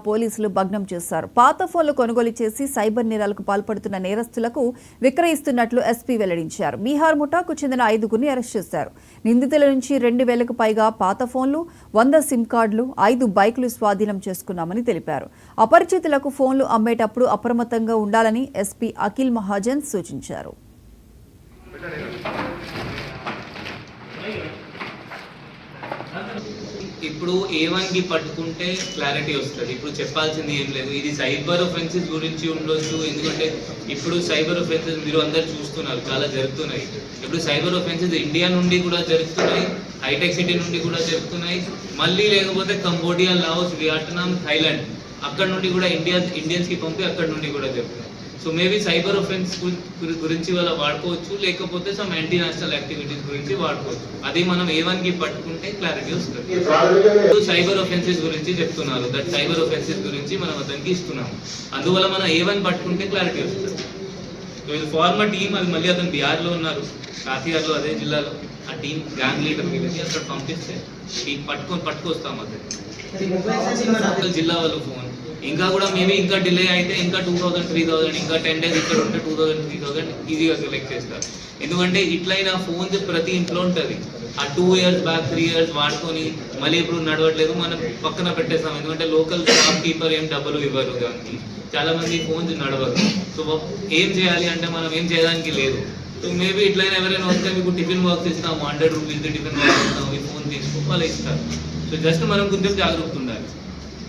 పోలీసులు భగ్నం చేశారు. పాత ఫోన్లు కొనుగోలు చేసి సైబర్ నేరాలకు పాల్పడుతున్న నేరస్తులకు విక్రయిస్తున్నట్లు ఎస్పీ వెల్లడించారు. బీహార్ ముఠాకు చెందిన 5గురిని అరెస్ట్ చేశారు. నిందితుల నుంచి 2,000కు పైగా పాత ఫోన్లు, 100 సిమ్ కార్డులు, 5 బైకులు స్వాధీనం చేసుకున్నామని తెలిపారు. అపరిచితులకు ఫోన్లు అమ్మేటప్పుడు అప్రమత్తంగా ఉండాలని ఎస్పీ అఖిల్ మహాజన్ సూచించారు. ఇప్పుడు A1కి పట్టుకుంటే క్లారిటీ వస్తుంది. ఇప్పుడు చెప్పాల్సింది ఏం లేదు. ఇది సైబర్ ఒఫెన్సెస్ గురించి ఉండొచ్చు. ఎందుకంటే ఇప్పుడు సైబర్ ఒఫెన్సెస్ మీరు అందరు చూస్తున్నారు, చాలా జరుగుతున్నాయి. ఇప్పుడు సైబర్ ఒఫెన్సెస్ ఇండియా నుండి కూడా జరుగుతున్నాయి, హైటెక్ సిటీ నుండి కూడా జరుగుతున్నాయి. మళ్ళీ లేకపోతే కంబోడియా, లాఓస్, వియట్నాం, థైలాండ్ అక్కడ నుండి కూడా ఇండియన్స్కి పంపి అక్కడ నుండి కూడా జరుగుతున్నాయి. సో మేబీ సైబర్ ఒఫెన్స్ గురించి వాళ్ళ వాడుకోవచ్చు, లేకపోతే సమ్ యాంటీ నేషనల్ యాక్టివిటీస్ గురించి వాడుకోవచ్చు. అది మనం A1కి పట్టుకుంటే క్లారిటీ వస్తుంది. సైబర్ ఒఫెన్సెస్ గురించి చెప్తున్నారు, దట్ సైబర్ ఒఫెన్సెస్ గురించి మనం అతనికి ఇస్తున్నాము. అందువల్ల మనం A1 పట్టుకుంటే క్లారిటీ వస్తుంది. సో ఇది ఫార్మర్ టీమ్, అది మళ్ళీ అతను బీహార్లో ఉన్నారు, కాతిహార్లో, అదే జిల్లాలో. ఆ టీం గ్యాంగ్ లీడర్ వీళ్ళకి అక్కడ పంపిస్తే పట్టుకొస్తాం. అతను జిల్లా వాళ్ళు ఫోన్ ఇంకా కూడా మేబీ ఇంకా డిలే అయితే ఇంకా 2,000, 3,000, ఇంకా 10 days ఇక్కడ ఉంటే 2,000, 3,000 ఈజీగా సెలెక్ట్ చేస్తారు. ఎందుకంటే ఇట్లయినా ఫోన్స్ ప్రతి ఇంట్లో ఉంటుంది. ఆ 2 years బ్యాక్, 3 years వాడుకొని మళ్ళీ ఇప్పుడు నడవట్లేదు, మనం పక్కన పెట్టేస్తాం. ఎందుకంటే లోకల్ షాప్ కీపర్ ఏం డబ్బులు ఇవ్వరు దానికి, చాలా మంది ఫోన్స్ నడవరు. సో ఏం చేయాలి అంటే మనం ఏం చేయడానికి లేదు. సో మేబీ ఇట్లయినా ఎవరైనా వస్తే మీకు టిఫిన్ బాక్స్ ఇస్తాము, 100 rupees టిఫిన్ బాక్స్ ఇస్తాము, ఈ ఫోన్ తీసుకో వాళ్ళు ఇస్తారు. సో జస్ట్ మనం కొంచెం జాగ్రత్త ఉండాలి.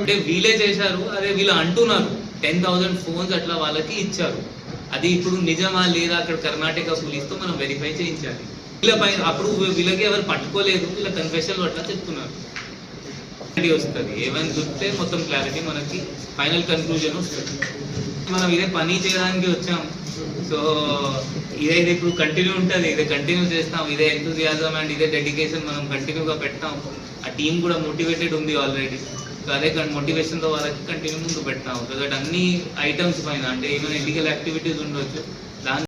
అంటే వీళ్ళే చేశారు, అదే వీళ్ళు అంటున్నారు 10,000 ఫోన్స్ అట్లా వాళ్ళకి ఇచ్చారు. అది ఇప్పుడు నిజమా లేదా అక్కడ కర్ణాటక పోలీస్తో మనం వెరిఫై చేయించాలి. వీళ్ళపై అప్పుడు వీళ్ళకి ఎవరు పట్టుకోలేదు, వీళ్ళ కన్ఫెషన్ అట్లా చెప్తున్నారు. క్లారిటీ వస్తుంది. ఏమైనా చూస్తే మొత్తం క్లారిటీ మనకి ఫైనల్ కన్క్లూజన్ వస్తుంది. మనం ఇదే పని చేయడానికి వచ్చాం. సో ఇదే ఇప్పుడు కంటిన్యూ ఉంటుంది, ఇదే కంటిన్యూ చేస్తాం. ఇదే ఎంతూజియాజం అండ్ ఇదే డెడికేషన్ మనం కంటిన్యూగా పెట్టాం. ఆ టీం కూడా మోటివేటెడ్ ఉంది ఆల్రెడీ. సో అదే మోటివేషన్తో వాళ్ళకి కంటిన్యూ ముందు పెట్టాము. సో దట్ అన్ని ఐటమ్స్ పైన అంటే ఏమైనా ఇల్లీగల్ యాక్టివిటీస్ ఉండొచ్చు, దాని